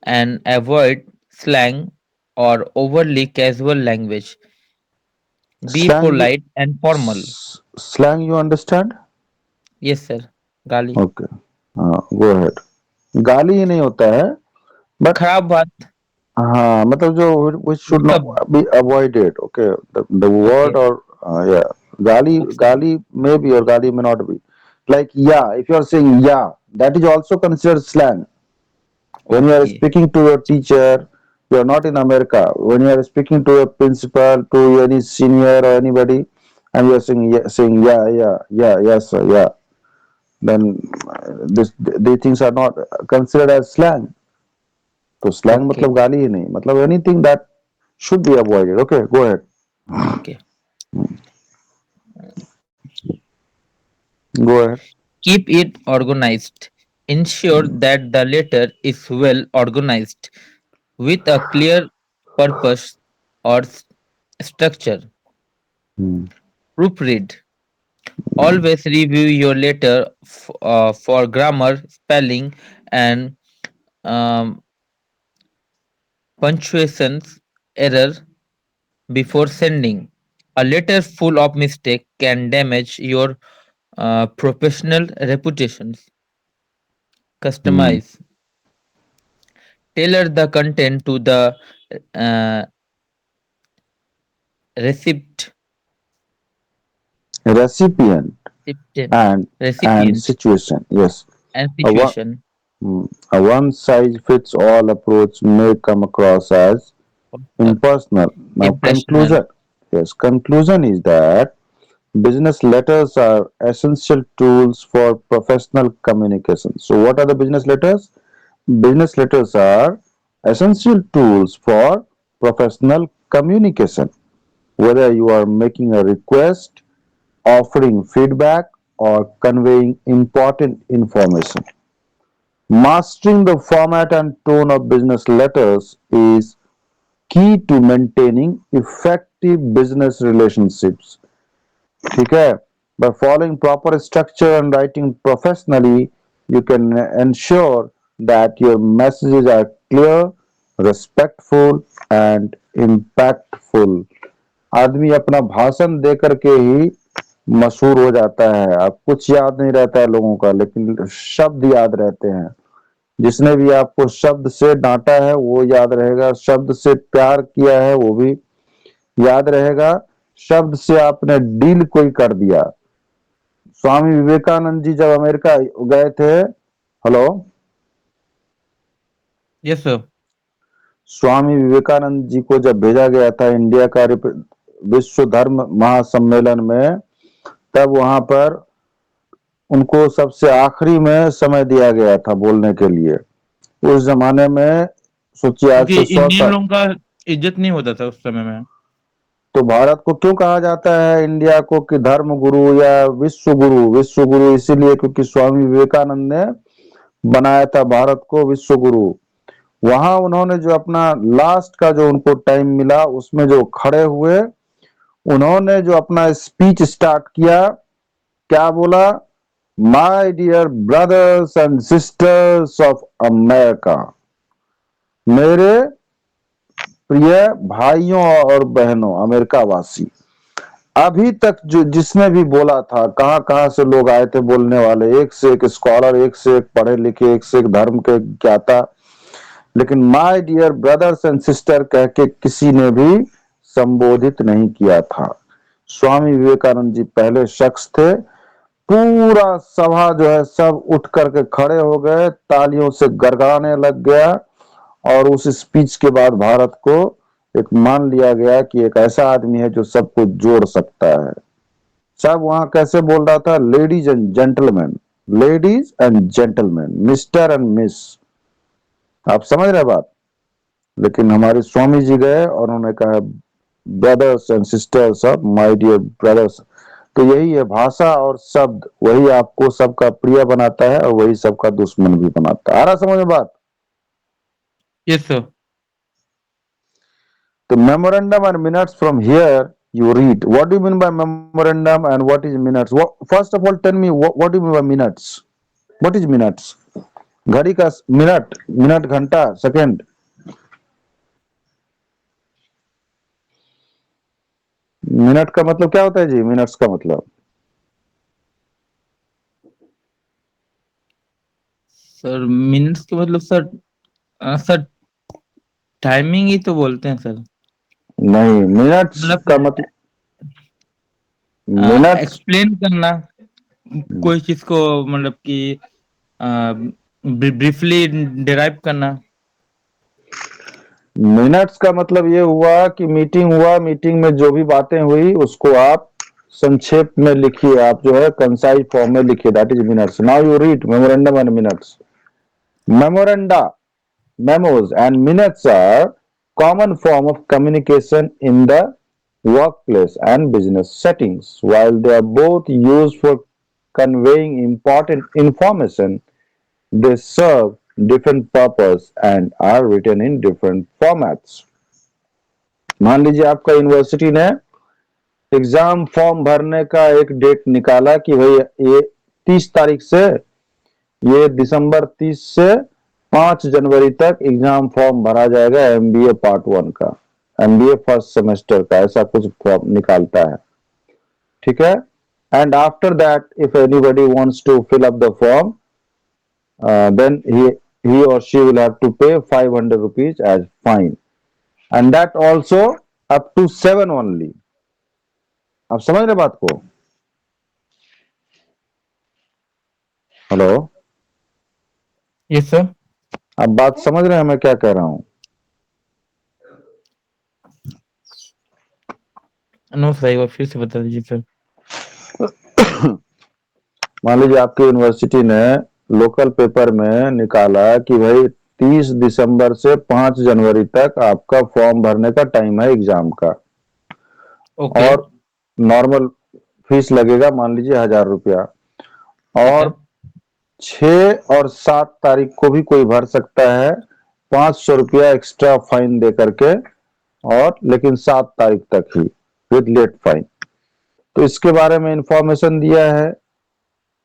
and avoid slang or overly casual language. Be slang, polite and formal. Slang you understand? Yes, sir. गाली okay, हाँ, go ahead. गाली ही नहीं होता है, but खराब बात हाँ, मतलब जो which should not मतलब be avoided, okay, the okay, word or yeah, gali okay, sir. gali may be or gali may not be, like yeah, if you are saying yeah, that is also considered slang. When you are Okay, speaking to your teacher, you are not in America, when you are speaking to a principal, to any senior or anybody, and you are saying yeah, yeah, yeah, yes sir, yeah, then these things are not considered as slang. तो slang okay, मतलब गाली ही नहीं, मतलब anything that should be avoided. Okay, go ahead, okay. Go ahead. Keep it organized. Ensure that the letter is well organized with a clear purpose or structure. Proofread. Always review your letter for grammar, spelling, and um, punctuations error before sending. A letter full of mistake can damage your professional reputations. Customize. Tailor the content to the uh, recipient, Recipient recipient, and recipient situation, yes. and A one, situation. a one size fits all approach may come across as impersonal. Now, Impressional. conclusion. Yes, conclusion is that business letters are essential tools for professional communication. So, what are the business letters? Business letters are essential tools for professional communication. Whether you are making a request, offering feedback, or conveying important information. Mastering the format and tone of business letters is key to maintaining effective business relationships. ठीक है? By following proper structure and writing professionally, you can ensure that your messages are clear, respectful, and impactful. आदमी अपना भाषण दे करके ही मशहूर हो जाता है। अब कुछ याद नहीं रहता है लोगों का, लेकिन शब्द याद रहते हैं। जिसने भी आपको शब्द से डांटा है वो याद रहेगा, शब्द से प्यार किया है वो भी याद रहेगा, शब्द से आपने डील कोई कर दिया। स्वामी विवेकानंद जी जब अमेरिका गए थे, hello, Yes, sir. Swami Vivekananda ji को जब भेजा गया था इंडिया का विश्व धर्म महासम्मेलन में, तब वहां पर उनको सबसे आखिरी में समय दिया गया था बोलने के लिए। उस जमाने में सोचिए, आज क्योंकि से 100 इंडियन साल, लोगों का इज्जत नहीं होता था उस समय में। तो भारत को क्यों कहा जाता है इंडिया को कि धर्म गुरु या विश्व गुरु? विश्व गुरु इसीलिए क्योंकि स्वामी विवेकानंद ने बनाया था भारत को विश्व गुरु। वहां उन्होंने जो अपना लास्ट का जो उनको टाइम मिला उसमें जो खड़े हुए, उन्होंने जो अपना स्पीच स्टार्ट किया, क्या बोला? My dear brothers and sisters of America, मेरे प्रिय भाइयों और बहनों अमेरिका वासी। अभी तक जो जिसने भी बोला था, कहां कहां से लोग आए थे बोलने वाले, एक से एक स्कॉलर, एक से एक पढ़े लिखे, एक से एक धर्म के ज्ञाता, लेकिन my dear brothers and sister कह के किसी ने भी संबोधित नहीं किया था। स्वामी विवेकानंद जी पहले शख्स थे। पूरा सभा जो है सब उठ करके खड़े हो गए, तालियों से गड़गड़ाने लग गया, और उस स्पीच के बाद भारत को एक मान लिया गया कि एक ऐसा आदमी है जो सब कुछ जोड़ सकता है। साहब वहां कैसे बोल रहा था, ladies and gentleman, ladies and gentleman, mister and miss, आप समझ रहे बात। लेकिन हमारे स्वामी जी गए और उन्होंने कहा brothers and sisters of my dear brothers. तो यही है, भाषा और शब्द वही आपको सबका प्रिय बनाता है और वही सबका दुश्मन भी बनाता है। आ रहा समझ में बात। Yes sir. The memorandum and minutes from here you read. What do you mean by memorandum and what is minutes? First of all, tell me what do you mean by minutes? What is minutes? घड़ी का minute, minute घंटा second, minute का मतलब क्या होता है जी? Minutes का मतलब सर मिनट्स के मतलब सर सर टाइमिंग ही तो बोलते हैं सर। नहीं, मिनट्स मतलब का मतलब मिनट्स, एक्सप्लेन करना कोई चीज को, मतलब कि ब्रीफली डिराइव करना। मिनट्स का मतलब ये हुआ कि मीटिंग हुआ, मीटिंग में जो भी बातें हुई उसको आप संक्षेप में लिखिए, आप जो है कंसाइज फॉर्म में लिखिए, that is minutes. Now you read memorandum and minutes. Memoranda, memos, and minutes are common form of communication in the workplace and business settings. While they are both used for conveying important information, they serve different purpose and are written in different formats. मान लीजिए आपका university ने exam form भरने का एक date निकाला कि भाई ये 30 तारीख से, ये दिसंबर 30 से 5 जनवरी तक एग्जाम फॉर्म भरा जाएगा एमबीए पार्ट 1 का, एमबीए फर्स्ट सेमेस्टर का, ऐसा कुछ फॉर्म निकालता है, ठीक है। And after that if anybody wants to fill up the form, then he or she will have to pay 500 rupees as fine, and that also up to 7 only। आप समझ रहे बात को? Hello, yes sir. आप बात समझ रहे हैं मैं क्या कह रहा हूं? नो सर, एक बार फिर से बता दीजिए सर। मान लीजिए आपकी यूनिवर्सिटी ने लोकल पेपर में निकाला कि भाई 30 दिसंबर से 5 जनवरी तक आपका फॉर्म भरने का टाइम है एग्जाम का, ओके। और नॉर्मल फीस लगेगा मान लीजिए 1000 रुपया, ठीक है। और 6 और 7 तारीख को भी कोई भर सकता है 500 रुपया एक्स्ट्रा फाइन दे करके, और लेकिन 7 तारीख तक ही विद लेट फाइन। तो इसके बारे में इंफॉर्मेशन दिया है,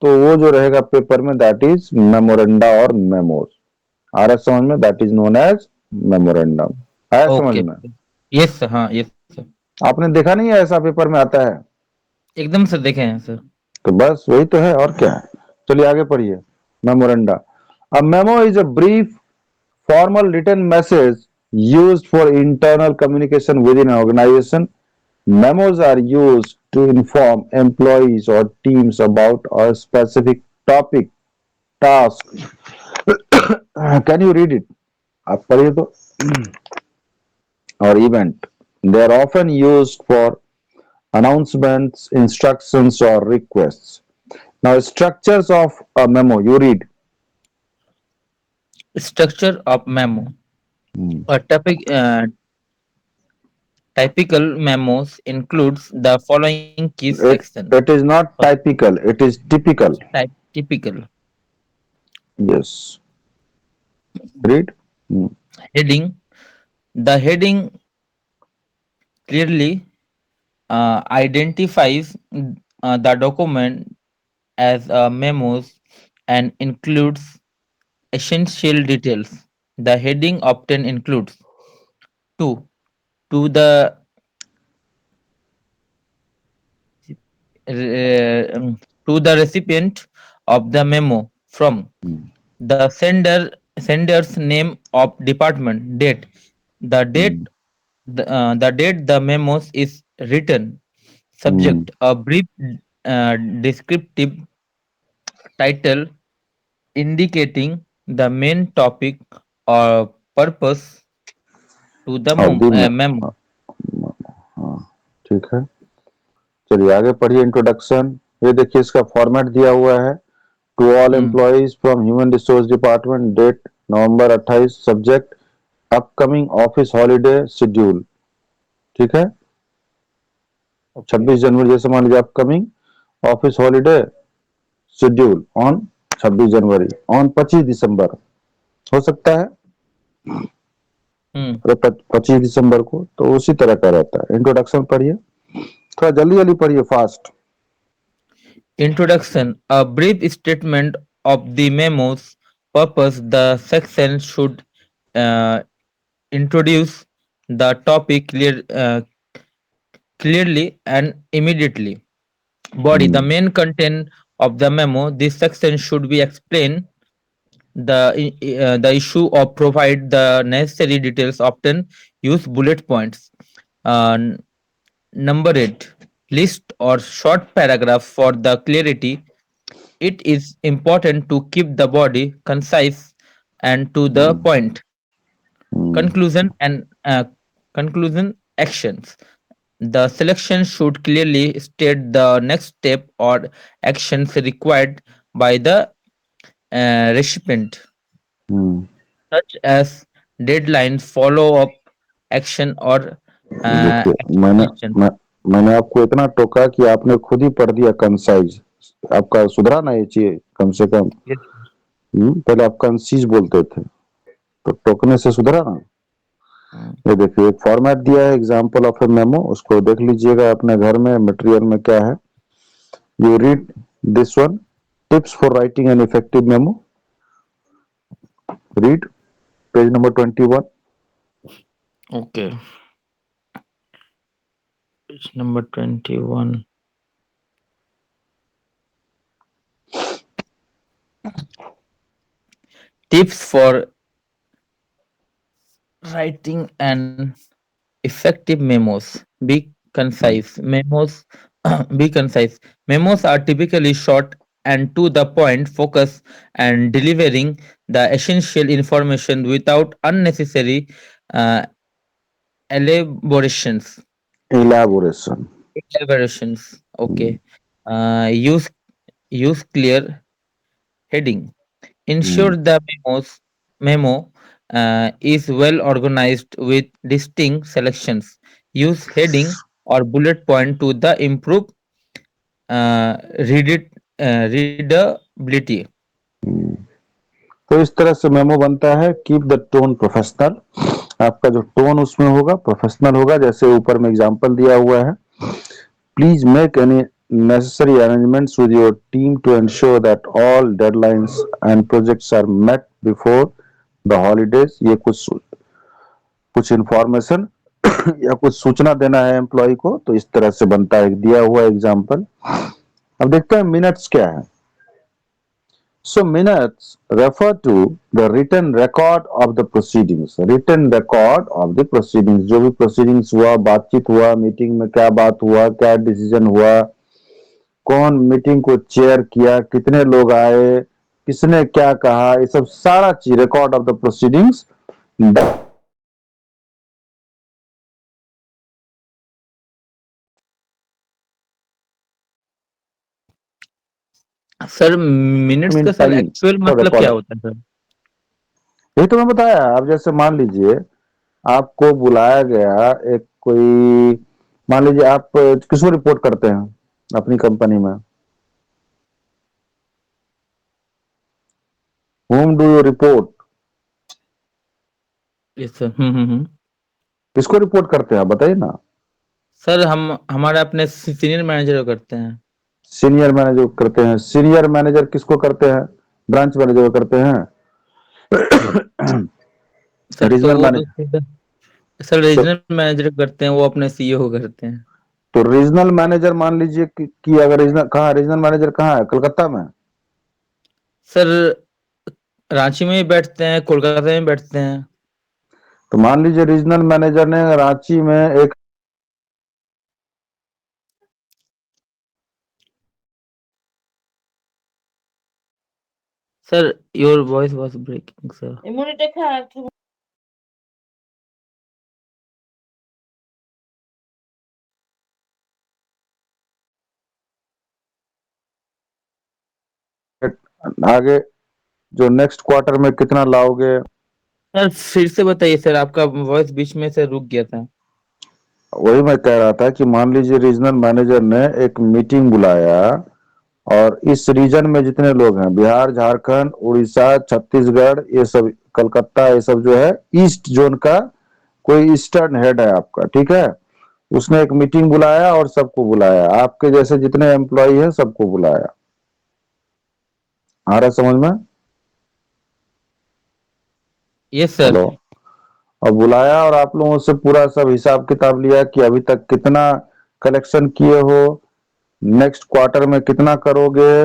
तो वो जो रहेगा पेपर में दैट इज मेमोरेंडा और मेमोज। आ रहा समझ में? That is known as memorandum. आया समझ ओके। में? यस सर, हाँ यस सर। आपने देखा नहीं है ऐसा पेपर में आता है? एकदम सर देखे हैं सर। तो बस वही तो है, और क्या है। चलिए आगे पढ़िए। Memoranda, a memo is a brief formal written message used for internal communication within an organization. Memos are used to inform employees or teams about a specific topic, task. Can you read it? आप पढ़िए तो। Or event. They are often used for announcements, instructions, or requests. Now, structures of a memo. You read. Structure of memo. Hmm. A typical memos includes the following key It, section. it is not typical, it is typical. Typical. Yes. Read. Hmm. Heading. The heading clearly identifies the document as a memos and includes essential details. The heading often includes to to the to the recipient of the memo, from Hmm. the sender's name of department, date, the Hmm. date the date the memos is written, Hmm. subject, a brief descriptive title indicating the main topic or purpose to the अवधि में, memo. हाँ, ठीक है। चलिए आगे पढ़िए introduction. ये देखिए इसका फॉर्मेट दिया हुआ है। To all employees from human resource department, date November 28, subject upcoming office holiday schedule. ठीक है, 26 जनवरी जैसे मान लीजिए upcoming office holiday schedule on 26 January, on 25 December हो सकता है, 25 दिसंबर को, तो उसी तरह का रहता है। इंट्रोडक्शन पढ़िए, थोड़ा जल्दी जल्दी पढ़िए, fast. Introduction: A brief statement of the memo's purpose. The section should uh, introduce the topic clearly and immediately. Body: the main content of the memo. This section should be explain the issue or provide the necessary details. Often use bullet points. Uh, Number 8. List or short paragraph for the clarity. It is important to keep the body concise and to the point. Conclusion and conclusion actions. The selection should clearly state the next step or actions required by the recipient, such as deadline, follow-up action, or देखिए explanation. मैंने आपको इतना टोका कि आपने खुद ही पढ़ दिया कंसाइज। आपका सुधरा ना ये चीज कम से कम। Yes. पहले आप कंसीज बोलते थे, तो टोकने से सुधरा ना। ये देखिए एक फॉर्मेट दिया है, एग्जांपल ऑफ ए मेमो, उसको देख लीजिएगा अपने घर में, मटेरियल में क्या है। You read this one, tips for writing an effective memo. Read page number 21। Okay. Page number 21. Tips for writing and effective memos. Be concise. Memos be concise. Memos are typically short and to the point, focus and delivering the essential information without unnecessary uh, elaborations. इलैबोरेशन। Elaborations. Okay. Use clear heading. Ensure the memo is well organized with distinct selections. Use heading or bullet point to the improve readability. तो इस तरह से memo बनता है। Keep the tone professional, आपका जो tone उसमें होगा प्रोफेशनल होगा, जैसे ऊपर में एग्जांपल दिया हुआ है। Please make any necessary arrangements with your team to ensure that all deadlines and projects are met before the holidays। ये कुछ इंफॉर्मेशन या कुछ सूचना देना है एम्प्लॉय को, तो इस तरह से बनता है, दिया हुआ एग्जांपल। अब देखते हैं मिनट्स क्या है। So minutes refer to the written record of the proceedings। written record of the proceedings, जो भी proceedings हुआ, बातचीत हुआ, मीटिंग में क्या बात हुआ, क्या डिसीजन हुआ, कौन मीटिंग को चेयर किया, कितने लोग आए, किसने क्या कहा, ये सब सारा चीज record of the proceedings. Sir minutes का सर एक्चुअल मतलब क्या होता है सर? यही तो मैं बताया। आप जैसे मान लीजिए आपको बुलाया गया, एक कोई मान लीजिए आप किसको रिपोर्ट करते हैं अपनी कंपनी में, whom do you report? Yes sir. किसको रिपोर्ट करते हैं आप बताइए ना। सर हम हमारे अपने सीनियर मैनेजर को करते हैं। सीनियर मैनेजर करते हैं। सीनियर मैनेजर किसको करते हैं? ब्रांच मैनेजर को करते हैं। सर तो रीजनल वो मैनेजर, सर रीजनल मैनेजर करते हैं, वो अपने सीईओ को करते हैं। तो रीजनल मैनेजर मान लीजिए कि अगर रीजनल मैनेजर कहाँ है? कलकत्ता में। सर रांची में ही बैठते हैं, कोलकाता में बैठते हैं। तो मान लीजिए रीजनल मैनेजर ने रांची में एक sir your voice was breaking sir. आगे जो नेक्स्ट क्वार्टर में कितना लाओगे? सर फिर से बताइए सर, आपका वॉइस बीच में से रुक गया था। वही मैं कह रहा था कि मान लीजिए रीजनल मैनेजर ने एक मीटिंग बुलाया और इस रीजन में जितने लोग हैं, बिहार, झारखंड, उड़ीसा, छत्तीसगढ़, ये सब, कलकत्ता, ये सब जो है ईस्ट जोन का कोई ईस्टर्न हेड है आपका, ठीक है। उसने एक मीटिंग बुलाया और सबको बुलाया, आपके जैसे जितने एम्प्लॉय हैं सबको बुलाया। आ रहा है समझ में? Yes sir. हेलो। और बुलाया और आप लोगों से पूरा सब हिसाब किताब लिया कि अभी तक कितना कलेक्शन किए हो, नेक्स्ट क्वार्टर में कितना करोगे,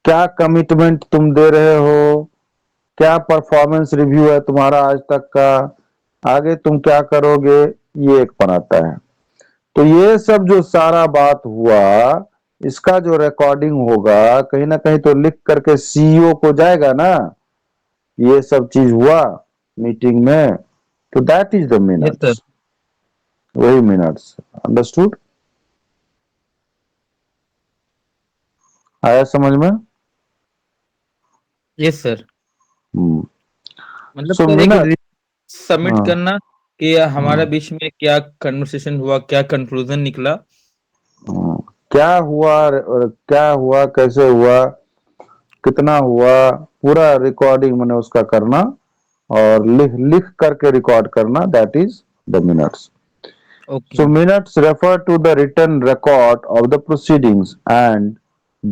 क्या कमिटमेंट तुम दे रहे हो, क्या परफॉर्मेंस रिव्यू है तुम्हारा आज तक का, आगे तुम क्या करोगे, ये एक बनाता है। तो ये सब जो सारा बात हुआ, इसका जो रिकॉर्डिंग होगा कहीं ना कहीं तो लिख करके सीईओ को जाएगा ना, ये सब चीज हुआ मीटिंग में, तो that is the yes sir. Minutes, वही मिनट्स। अंडरस्टूड? आया समझ में? Yes sir. हम्म। मतलब सो सर एक मिनट, सबमिट हाँ करना कि हमारे हाँ बीच में क्या कन्वर्सेशन हुआ, क्या कंक्लूजन निकला। हाँ। क्या हुआ और क्या हुआ, कैसे हुआ, कितना हुआ, पूरा रिकॉर्डिंग मैंने उसका करना और लिख लिख करके रिकॉर्ड करना, that is the minutes. Okay. So minutes refer to the written record of the proceedings and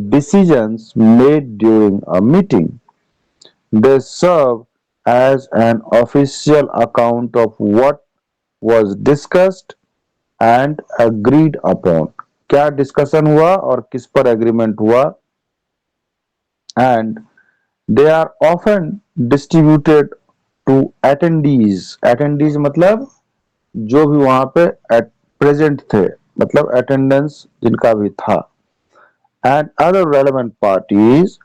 decisions made during a meeting. They serve as an official account of what was discussed and agreed upon. क्या discussion हुआ और किस पर agreement हुआ, and they are often distributed to attendees. Attendees मतलब जो भी वहां पे प्रेजेंट थे, मतलब अटेंडेंस जिनका भी था, and other relevant parties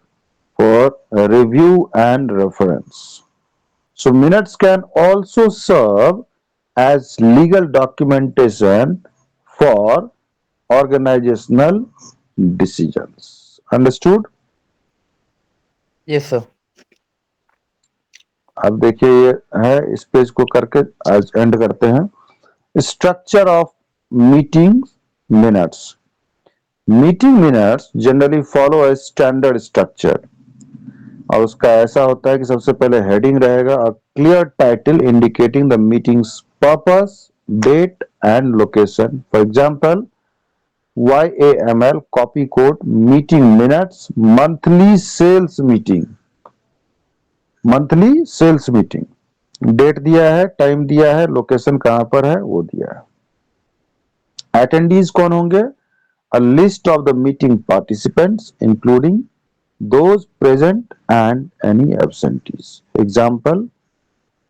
for review and reference. So minutes can also serve as legal documentation for organisational decisions. Understood? Yes sir. अब देखिए ये है, इस पेज को करके आज एंड करते हैं। Structure of meeting minutes. Meeting minutes generally follow a standard structure, और उसका ऐसा होता है कि सबसे पहले हेडिंग रहेगा, a clear title indicating the meeting's purpose, date and location. For example, YAML copy code meeting minutes monthly sales meeting, monthly sales meeting, date दिया है, टाइम दिया है, लोकेशन कहां पर है वो दिया है। अटेंडीज कौन होंगे? A list of the meeting participants, including those present and any absentees. Example,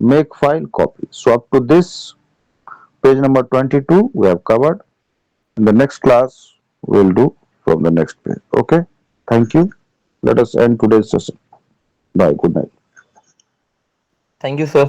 make file copy. So up to this, page number 22, we have covered. In the next class, we will do from the next page. Okay? Thank you. Let us end today's session. Bye. Good night. Thank you sir.